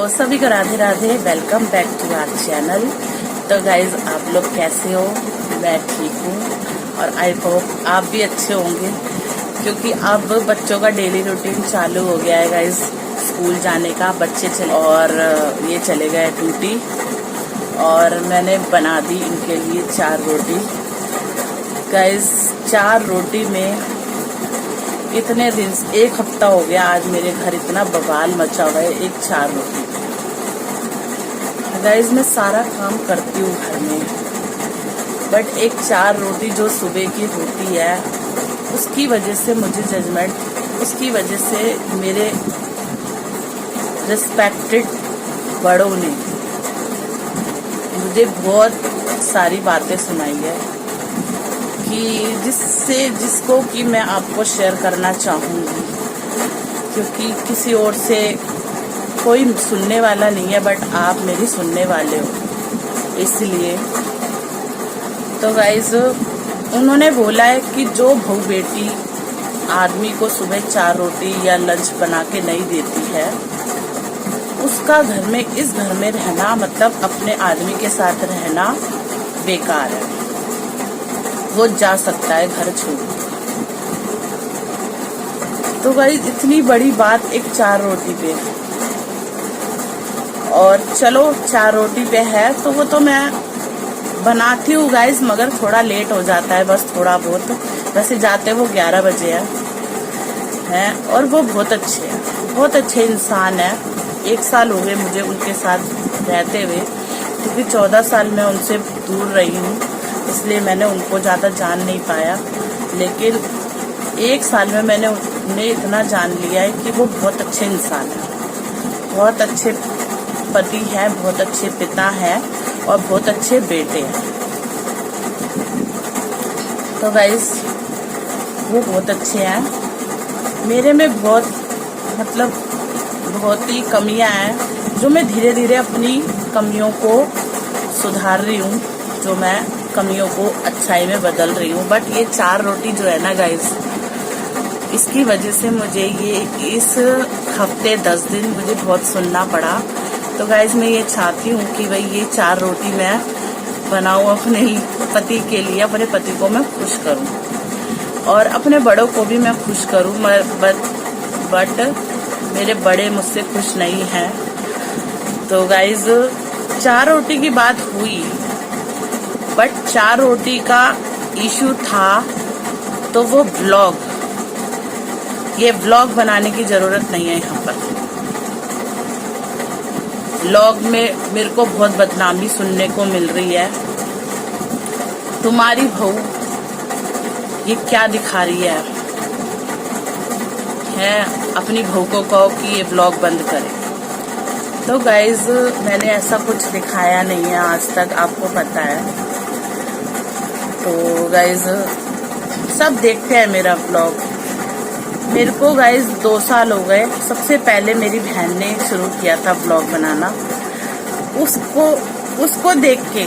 तो सभी को Radhe Radhe, welcome back to our channel. तो गाइज आप लोग कैसे हो? मैं ठीक हूँ और आई होप आप भी अच्छे होंगे, क्योंकि अब बच्चों का डेली रूटीन चालू हो गया है गाइज। स्कूल जाने का बच्चे चले और ये चले गए ड्यूटी, और मैंने बना दी इनके लिए 4 रोटी। गाइज 4 रोटी में इतने दिन, 1 हफ्ता हो गया आज मेरे घर इतना बवाल मचा हुआ है एक 4 रोटी। गाइज मैं सारा काम करती हूँ घर में, बट एक 4 रोटी जो सुबह की होती है उसकी वजह से मुझे जजमेंट, उसकी वजह से मेरे रिस्पेक्टेड बड़ों ने मुझे बहुत सारी बातें सुनाई है कि जिसको कि मैं आपको शेयर करना चाहूँगी, क्योंकि किसी और से कोई सुनने वाला नहीं है, बट आप मेरी सुनने वाले हो इसलिए। तो गाइज उन्होंने बोला है कि जो बहू बेटी आदमी को सुबह 4 रोटी या लंच बना के नहीं देती है, उसका घर में, इस घर में रहना मतलब अपने आदमी के साथ रहना बेकार है। वो जा सकता है घर छोड़। तो गाइस इतनी बड़ी बात एक 4 रोटी पे, और चलो 4 रोटी पे है तो वो तो मैं बनाती हूँ गाइस, मगर थोड़ा लेट हो जाता है, बस थोड़ा बहुत। वैसे जाते वो 11 बजे हैं और वो बहुत अच्छे हैं, बहुत अच्छे इंसान है। 1 साल हो गए मुझे उनके साथ रहते हुए, क्योंकि 14 साल मैं उनसे दूर रही हूँ, इसलिए मैंने उनको ज़्यादा जान नहीं पाया। लेकिन 1 साल में मैंने उन्हें इतना जान लिया है कि वो बहुत अच्छे इंसान हैं, बहुत अच्छे पति हैं, बहुत अच्छे पिता हैं और बहुत अच्छे बेटे हैं। तो गाइस वो बहुत अच्छे हैं। मेरे में बहुत बहुत ही कमियां हैं, जो मैं धीरे धीरे अपनी कमियों को सुधार रही हूँ, जो मैं कमियों को अच्छाई में बदल रही हूँ। बट ये 4 रोटी जो है ना गाइस, इसकी वजह से मुझे ये इस हफ्ते 10 दिन मुझे बहुत सुनना पड़ा। तो गाइस मैं ये चाहती हूँ कि भाई ये 4 रोटी मैं बनाऊँ अपने पति के लिए, अपने पति को मैं खुश करूँ और अपने बड़ों को भी मैं खुश करूँ। बट मेरे बड़े मुझसे खुश नहीं हैं। तो गाइस 4 रोटी की बात हुई, बट 4 रोटी का इशू था तो वो व्लॉग, ये व्लॉग बनाने की जरूरत नहीं है। यहाँ पर व्लॉग में मेरे को बहुत बदनामी सुनने को मिल रही है। तुम्हारी बहू ये क्या दिखा रही है? अपनी बहू को कहो कि ये व्लॉग बंद करे। तो गाइज मैंने ऐसा कुछ दिखाया नहीं है आज तक, आपको पता है। तो गाइज सब देखते हैं मेरा व्लॉग। मेरे को गाइज 2 साल हो गए। सबसे पहले मेरी बहन ने शुरू किया था व्लॉग बनाना। उसको देख के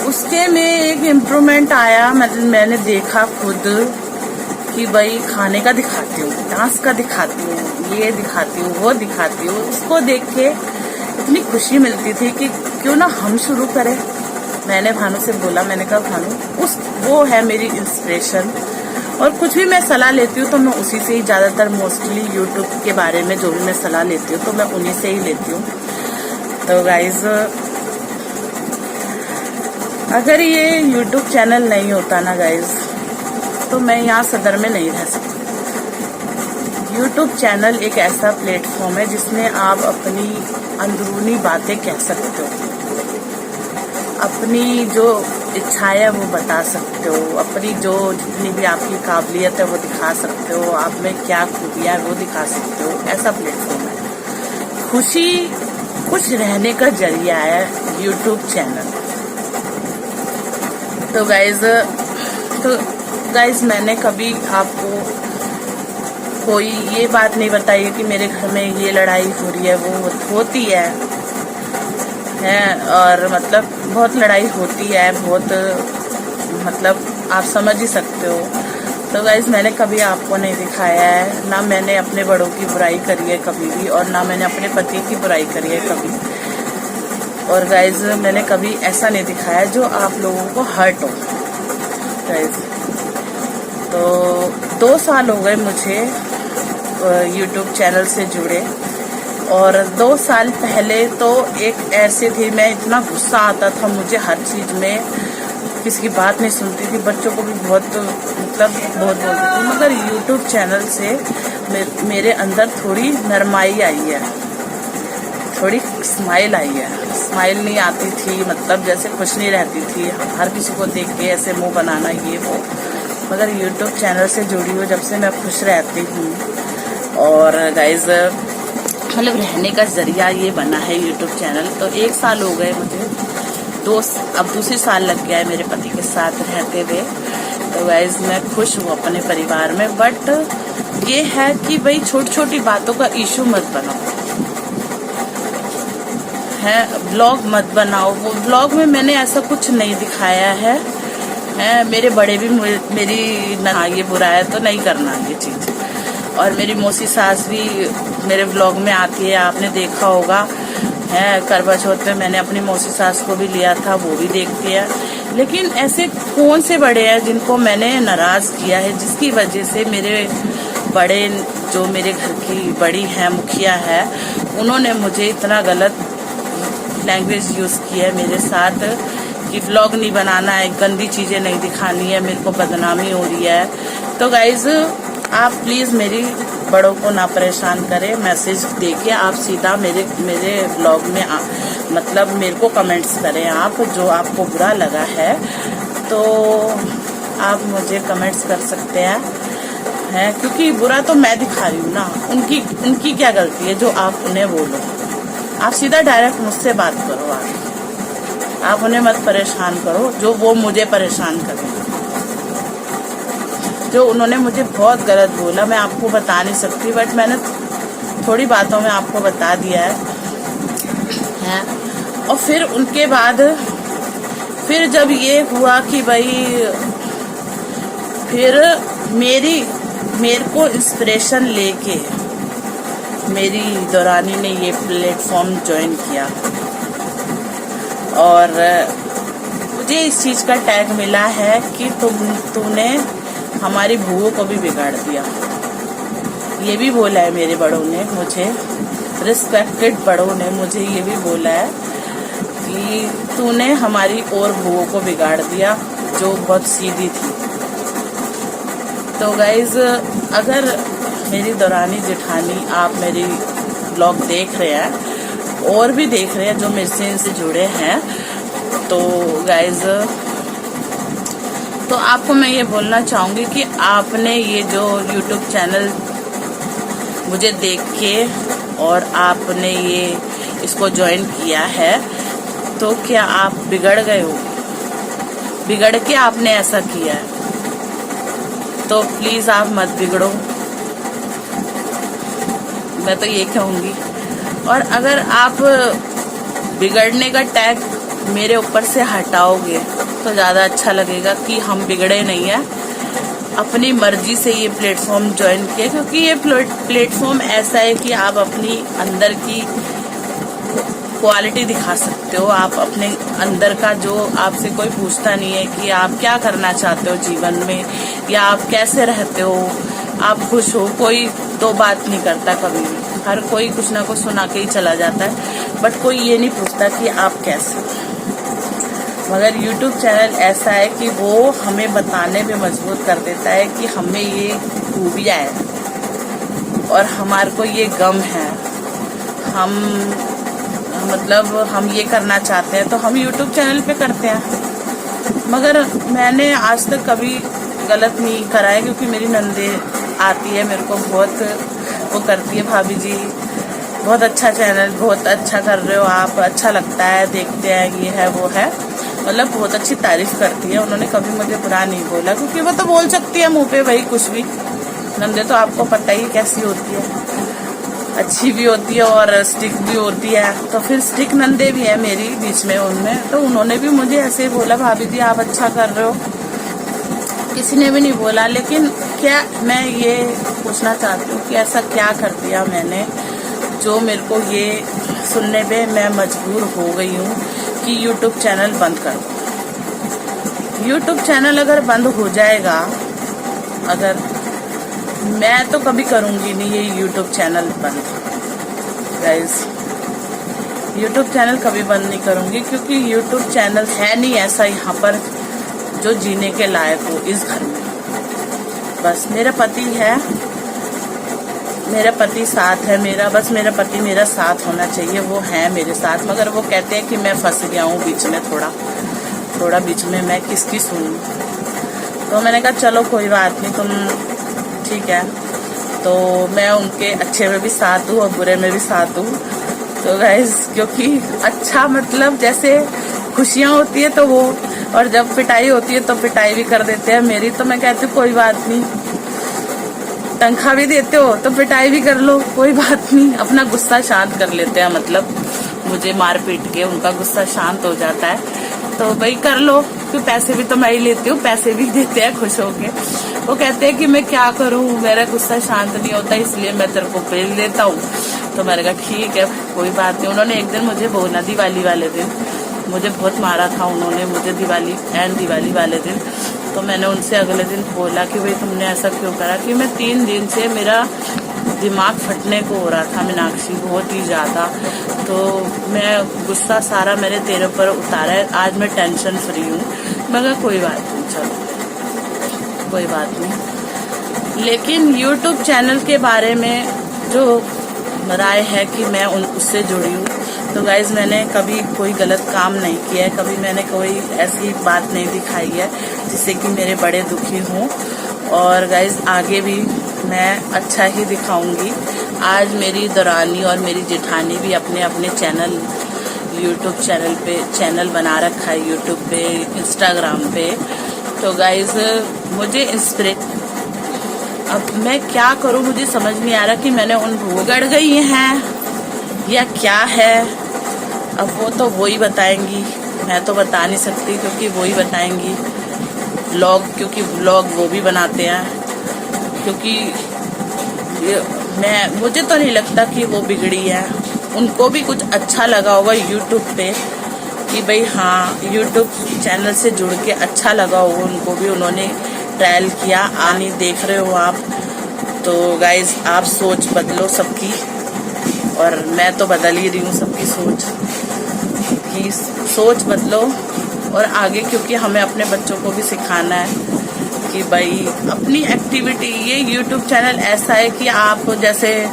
उसके में एक इम्प्रूवमेंट आया। मतलब मैंने देखा खुद कि भाई खाने का दिखाती हूँ, डांस का दिखाती हूँ, ये दिखाती हूँ, वो दिखाती हूँ। उसको देख के इतनी खुशी मिलती थी कि क्यों ना हम शुरू करें। मैंने भानु से बोला, मैंने कहा भानु वो है मेरी इंस्पिरेशन, और कुछ भी मैं सलाह लेती हूँ तो मैं उसी से ही, ज़्यादातर मोस्टली यूट्यूब के बारे में जो भी मैं सलाह लेती हूँ तो मैं उन्हीं से ही लेती हूँ। तो गाइज अगर ये यूट्यूब चैनल नहीं होता ना गाइज, तो मैं यहाँ सदर में नहीं रह सकती। यूट्यूब चैनल एक ऐसा प्लेटफॉर्म है जिसमें आप अपनी अंदरूनी बातें कह सकते हो, अपनी जो इच्छाएं है वो बता सकते हो, अपनी जो जितनी भी आपकी काबिलियत है वो दिखा सकते हो, आप में क्या खूबियाँ है वो दिखा सकते हो। ऐसा प्लेटफॉर्म है। खुश रहने का जरिया है यूट्यूब चैनल। तो गाइज मैंने कभी आपको कोई ये बात नहीं बताई है कि मेरे घर में ये लड़ाई हो रही है, वो होती है और मतलब बहुत लड़ाई होती है, बहुत मतलब आप समझ ही सकते हो। तो गाइज मैंने कभी आपको नहीं दिखाया है, ना मैंने अपने बड़ों की बुराई करी है कभी भी, और ना मैंने अपने पति की बुराई करी है कभी। और गाइज मैंने कभी ऐसा नहीं दिखाया जो आप लोगों को हर्ट हो। गाइज तो 2 साल हो गए मुझे YouTube चैनल से जुड़े, और 2 साल पहले तो एक ऐसे थी, मैं इतना गुस्सा आता था मुझे हर चीज में, किसी की बात नहीं सुनती थी, बच्चों को भी बहुत बहुत बोलती थी। मगर YouTube चैनल से मेरे अंदर थोड़ी नरमाई आई है, थोड़ी स्माइल आई है। स्माइल नहीं आती थी, मतलब जैसे खुश नहीं रहती थी, हर किसी को देख के ऐसे मुंह बनाना ये वो। मगर YouTube चैनल से जुड़ी हूँ जब से मैं खुश रहती हूँ। और गाइज मतलब रहने का जरिया ये बना है YouTube चैनल। तो 1 साल हो गए मुझे, अब दूसरी साल लग गया है मेरे पति के साथ रहते हुए। तो गाइज मैं खुश हूँ अपने परिवार में, बट ये है कि भाई छोटी छोटी बातों का इशू मत बनाओ, है ब्लॉग मत बनाओ। वो ब्लॉग में मैंने ऐसा कुछ नहीं दिखाया है, मेरे बड़े भी मेरी ना ये बुरा है तो नहीं करना ये चीज। और मेरी मौसी सास भी मेरे ब्लॉग में आती है, आपने देखा होगा है। करवा चौथ में मैंने अपनी मौसी सास को भी लिया था, वो भी देखती है। लेकिन ऐसे कौन से बड़े हैं जिनको मैंने नाराज किया है, जिसकी वजह से मेरे बड़े जो मेरे घर की बड़ी है, मुखिया है, उन्होंने मुझे इतना गलत लैंग्वेज यूज की है मेरे साथ कि व्लॉग नहीं बनाना है, गंदी चीजें नहीं दिखानी है, मेरे को बदनामी हो रही है। तो गाइज आप प्लीज मेरी बड़ों को ना परेशान करें, मैसेज देके आप सीधा मेरे व्लॉग में मतलब मेरे को कमेंट्स करें। आप जो आपको बुरा लगा है तो आप मुझे कमेंट्स कर सकते हैं, क्योंकि बुरा तो मैं दिखा रही हूँ ना, उनकी क्या गलती है जो आप उन्हें बोलो। आप सीधा डायरेक्ट मुझसे बात करो, आप उन्हें मत परेशान करो जो वो मुझे परेशान करें। जो उन्होंने मुझे बहुत गलत बोला मैं आपको बता नहीं सकती, बट मैंने थोड़ी बातों में आपको बता दिया है। और फिर उनके बाद फिर जब ये हुआ कि भाई फिर मेरे को इंस्पिरेशन लेके मेरी दौरानी ने ये प्लेटफॉर्म ज्वाइन किया, और मुझे इस चीज का टैग मिला है कि तूने हमारी बुओं को भी बिगाड़ दिया। ये भी बोला है मेरे बड़ों ने मुझे, रिस्पेक्टेड बड़ों ने मुझे ये भी बोला है कि तूने हमारी और बुओं को बिगाड़ दिया जो बहुत सीधी थी। तो गाइज अगर मेरी दौरानी जेठानी आप मेरी ब्लॉग देख रहे हैं और भी देख रहे हैं जो मेरे से इनसे जुड़े हैं, तो गाइज तो आपको मैं ये बोलना चाहूंगी कि आपने ये जो YouTube चैनल मुझे देख के और आपने ये इसको ज्वाइन किया है, तो क्या आप बिगड़ गए हो? बिगड़ के आपने ऐसा किया है तो प्लीज आप मत बिगड़ो, मैं तो ये कहूंगी। और अगर आप बिगड़ने का टैग मेरे ऊपर से हटाओगे तो ज्यादा अच्छा लगेगा कि हम बिगड़े नहीं है, अपनी मर्जी से ये प्लेटफॉर्म ज्वाइन किया। क्योंकि ये प्लेटफॉर्म ऐसा है कि आप अपनी अंदर की क्वालिटी दिखा सकते हो, आप अपने अंदर का जो आपसे कोई पूछता नहीं है कि आप क्या करना चाहते हो जीवन में या आप कैसे रहते हो, आप खुश हो, कोई तो बात नहीं करता कभी भी, हर कोई कुछ ना कुछ सुना के ही चला जाता है, बट कोई ये नहीं पूछता कि आप कैसे। मगर YouTube चैनल ऐसा है कि वो हमें बताने पे मजबूर कर देता है कि हमें ये खूबियाँ है और हमारे को ये गम है, हम मतलब हम ये करना चाहते हैं तो हम YouTube चैनल पे करते हैं। मगर मैंने आज तक कभी गलत नहीं करा है, क्योंकि मेरी नंदे आती है मेरे को बहुत वो करती है, भाभी जी बहुत अच्छा चैनल, बहुत अच्छा कर रहे हो आप, अच्छा लगता है, देखते हैं, ये है वो है, मतलब बहुत अच्छी तारीफ करती है। उन्होंने कभी मुझे बुरा नहीं बोला, क्योंकि वो तो बोल सकती है मुंह पे भाई कुछ भी। नंदे तो आपको पता ही कैसी होती है, अच्छी भी होती है और स्टिक भी होती है। तो फिर स्टिक नंदे भी है मेरी बीच में उनमें, तो उन्होंने भी मुझे ऐसे ही बोला भाभी जी आप अच्छा कर रहे हो, किसी ने भी नहीं बोला। लेकिन क्या मैं ये पूछना चाहती हूँ कि ऐसा क्या कर दिया मैंने जो मेरे को ये सुनने पे मैं मजबूर हो गई हूँ कि YouTube चैनल बंद कर दो। YouTube चैनल अगर बंद हो जाएगा, अगर मैं तो कभी करूँगी नहीं ये YouTube चैनल बंद गाइस। YouTube चैनल कभी बंद नहीं करूँगी, क्योंकि YouTube चैनल है नहीं ऐसा यहाँ पर जो जीने के लायक हो इस घर में। बस मेरा पति है, मेरा पति साथ है मेरा, बस मेरा पति मेरा साथ होना चाहिए, वो है मेरे साथ। मगर वो कहते हैं कि मैं फंस गया हूँ बीच में, थोड़ा बीच में मैं किसकी सुनूं। तो मैंने कहा चलो कोई बात नहीं, तुम ठीक है। तो मैं उनके अच्छे में भी साथ हूँ और बुरे में भी साथ हूँ। तो गाइस क्योंकि अच्छा मतलब जैसे खुशियाँ होती है तो वो, और जब पिटाई होती है तो पिटाई भी कर देते हैं मेरी। तो मैं कहती हूँ कोई बात नहीं, तनख्वाह भी देते हो तो पिटाई भी कर लो, कोई बात नहीं, अपना गुस्सा शांत कर लेते हैं। मतलब मुझे मार पीट के उनका गुस्सा शांत हो जाता है, तो भाई कर लो, क्योंकि पैसे भी तो मैं ही लेती हूँ, पैसे भी देते हैं खुश होके। वो कहते हैं कि मैं क्या करूँ, मेरा गुस्सा शांत नहीं होता, इसलिए मैं तेरे को भेज देता हूँ। तो मैंने कहा ठीक है कोई बात नहीं। उन्होंने एक दिन मुझे बोला, दिवाली वाले दिन मुझे बहुत मारा था उन्होंने, मुझे दिवाली वाले दिन। तो मैंने उनसे अगले दिन बोला कि भाई तुमने ऐसा क्यों करा, कि मैं 3 दिन से मेरा दिमाग फटने को हो रहा था मीनाक्षी, बहुत ही ज़्यादा। तो मैं गुस्सा सारा मेरे तेरे पर उतारा है, आज मैं टेंशन फ्री हूँ। मगर कोई बात नहीं, चलो कोई बात नहीं। लेकिन YouTube चैनल के बारे में जो राय है कि मैं उससे जुड़ी हूँ, तो गाइज मैंने कभी कोई गलत काम नहीं किया है, कभी मैंने कोई ऐसी बात नहीं दिखाई है जिससे कि मेरे बड़े दुखी हों। और गाइज आगे भी मैं अच्छा ही दिखाऊंगी। आज मेरी दरानी और मेरी जेठानी भी अपने अपने चैनल YouTube चैनल पे चैनल बना रखा है, YouTube पे, Instagram पे। तो गाइज मुझे अब मैं क्या करूं, मुझे समझ नहीं आ रहा कि मैंने उन गड़ गई हैं या क्या है। अब वो तो वो ही बताएंगी, मैं तो बता नहीं सकती, क्योंकि वो ही बताएंगी व्लॉग, क्योंकि व्लॉग वो भी बनाते हैं। क्योंकि मुझे तो नहीं लगता कि वो बिगड़ी है, उनको भी कुछ अच्छा लगा होगा YouTube पे कि भाई हाँ YouTube चैनल से जुड़ के अच्छा लगा होगा उनको भी, उन्होंने ट्रायल किया। आनी देख रहे हो आप, तो गाइज आप सोच बदलो सबकी, और मैं तो बदल ही रही हूँ सबकी सोच बदलो और आगे, क्योंकि हमें अपने बच्चों को भी सिखाना है कि भाई अपनी एक्टिविटी, ये YouTube चैनल ऐसा है कि आप जैसे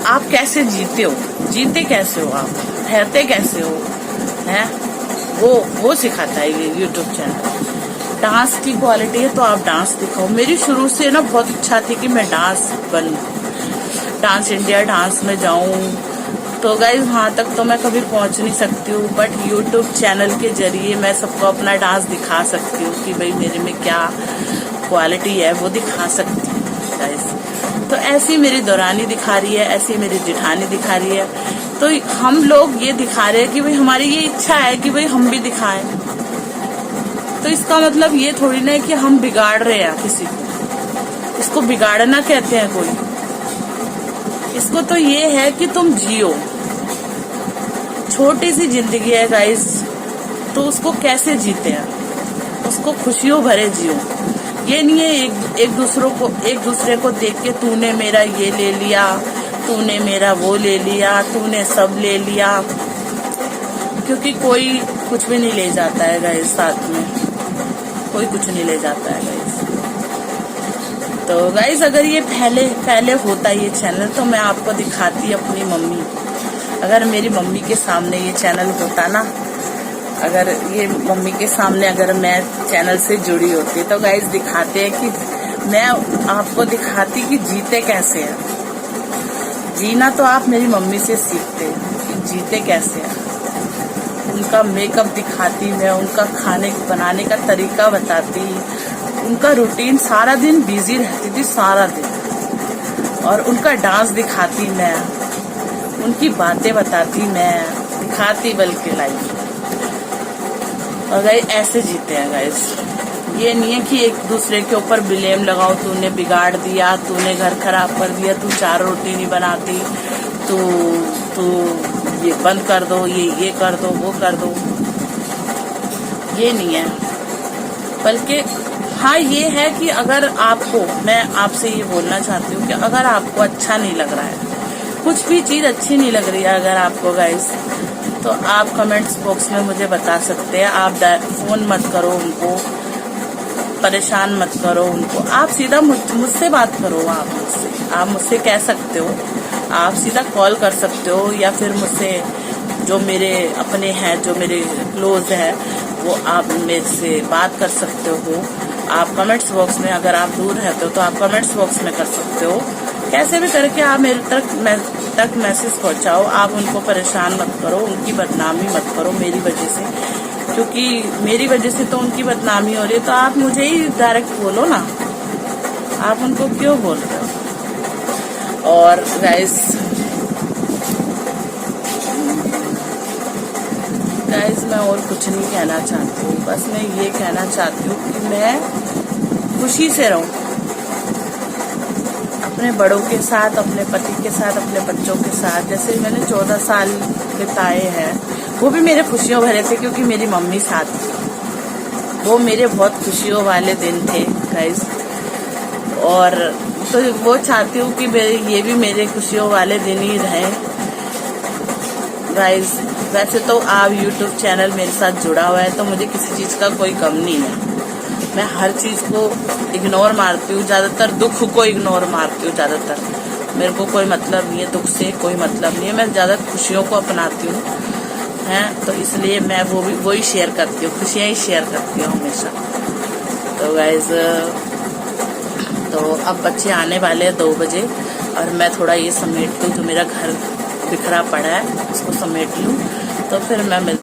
आप कैसे जीते कैसे हो, आप रहते कैसे हो, हैं वो सिखाता है ये YouTube चैनल। डांस की क्वालिटी है तो आप डांस दिखाओ। मेरी शुरू से ना बहुत इच्छा थी कि मैं डांस इंडिया डांस में जाऊं, तो गाइस वहाँ तक तो मैं कभी पहुँच नहीं सकती हूँ, बट YouTube चैनल के जरिए मैं सबको अपना डांस दिखा सकती हूँ कि भाई मेरे में क्या क्वालिटी है, वो दिखा सकती हूँ गाइस। तो ऐसी मेरी दौरानी दिखा रही है, ऐसी मेरी जेठानी दिखा रही है, तो हम लोग ये दिखा रहे हैं कि भाई हमारी ये इच्छा है कि भाई हम भी दिखाएं। तो इसका मतलब ये थोड़ी ना है कि हम बिगाड़ रहे हैं किसी को, इसको बिगाड़ना कहते हैं कोई। इसको तो ये है कि तुम जियो, छोटी सी जिंदगी है गाइस, तो उसको कैसे जीते हैं, उसको खुशियों भरे जियो। ये नहीं है एक दूसरे को देख के तूने मेरा ये ले लिया, तूने मेरा वो ले लिया, तूने सब ले लिया, क्योंकि कोई कुछ भी नहीं ले जाता है गाइस, साथ में कोई कुछ नहीं ले जाता है गाइस। तो गाइस अगर ये पहले होता ये चैनल, तो मैं आपको दिखाती अपनी मम्मी। अगर मेरी मम्मी के सामने ये चैनल होता ना, अगर ये मम्मी के सामने अगर मैं चैनल से जुड़ी होती, तो गाइस दिखाते हैं कि मैं आपको दिखाती कि जीते कैसे हैं। जीना तो आप मेरी मम्मी से सीखते कि जीते कैसे हैं। उनका मेकअप दिखाती मैं, उनका खाने बनाने का तरीका बताती, उनका रूटीन, सारा दिन बिजी रहती थी सारा दिन, और उनका डांस दिखाती मैं, उनकी बातें बताती मैं, दिखाती बल्कि लाइफ। और गाइस ऐसे जीते हैं गाइस, ये नहीं है कि एक दूसरे के ऊपर ब्लेम लगाओ, तूने बिगाड़ दिया, तूने घर खराब कर दिया, तू 4 रोटी नहीं बनाती, तू तू ये बंद कर दो, ये कर दो, वो कर दो। ये नहीं है, बल्कि हाँ ये है कि अगर आपको, मैं आपसे ये बोलना चाहती हूँ कि अगर आपको अच्छा नहीं लग रहा है, कुछ भी चीज़ अच्छी नहीं लग रही है अगर आपको गाइस, तो आप कमेंट्स बॉक्स में मुझे बता सकते हैं। आप फ़ोन मत करो उनको, परेशान मत करो उनको, आप सीधा मुझसे बात करो। आप मुझसे कह सकते हो, आप सीधा कॉल कर सकते हो, या फिर मुझसे जो मेरे अपने हैं, जो मेरे क्लोज है, वो आप मेरे से बात कर सकते हो। आप कमेंट्स बॉक्स में, अगर आप दूर रहते हो तो आप कमेंट्स बॉक्स में कर सकते हो। कैसे भी करके आप मेरे तक मैसेज पहुंचाओ। आप उनको परेशान मत करो, उनकी बदनामी मत करो मेरी वजह से, क्योंकि मेरी वजह से तो उनकी बदनामी हो रही है। तो आप मुझे ही डायरेक्ट बोलो ना, आप उनको क्यों बोल रहे हो। और गाइस मैं और कुछ नहीं कहना चाहती हूँ, बस मैं ये कहना चाहती हूँ कि मैं खुशी से रहूँ अपने बड़ों के साथ, अपने पति के साथ, अपने बच्चों के साथ। जैसे मैंने 14 साल बिताए हैं, वो भी मेरे खुशियों भरे थे क्योंकि मेरी मम्मी साथ थी। वो मेरे बहुत खुशियों वाले दिन थे गाइस, और तो वो चाहती हूँ कि ये भी मेरे खुशियों वाले दिन ही रहे गाइस। वैसे तो आप YouTube चैनल मेरे साथ जुड़ा हुआ है, तो मुझे किसी चीज़ का कोई कम नहीं है। मैं हर चीज़ को इग्नोर मारती हूँ, ज़्यादातर दुख को इग्नोर मारती हूँ। ज़्यादातर मेरे को कोई मतलब नहीं है, दुख से कोई मतलब नहीं है। मैं ज़्यादा खुशियों को अपनाती हूँ हैं, तो इसलिए मैं वही शेयर करती हूँ, खुशियाँ ही शेयर करती हूँ हमेशा। तो गाइज, तो अब बच्चे आने वाले हैं 2 बजे, और मैं थोड़ा ये समेट लूँ, जो मेरा घर बिखरा पड़ा है उसको समेट लूँ, तो फिर मैं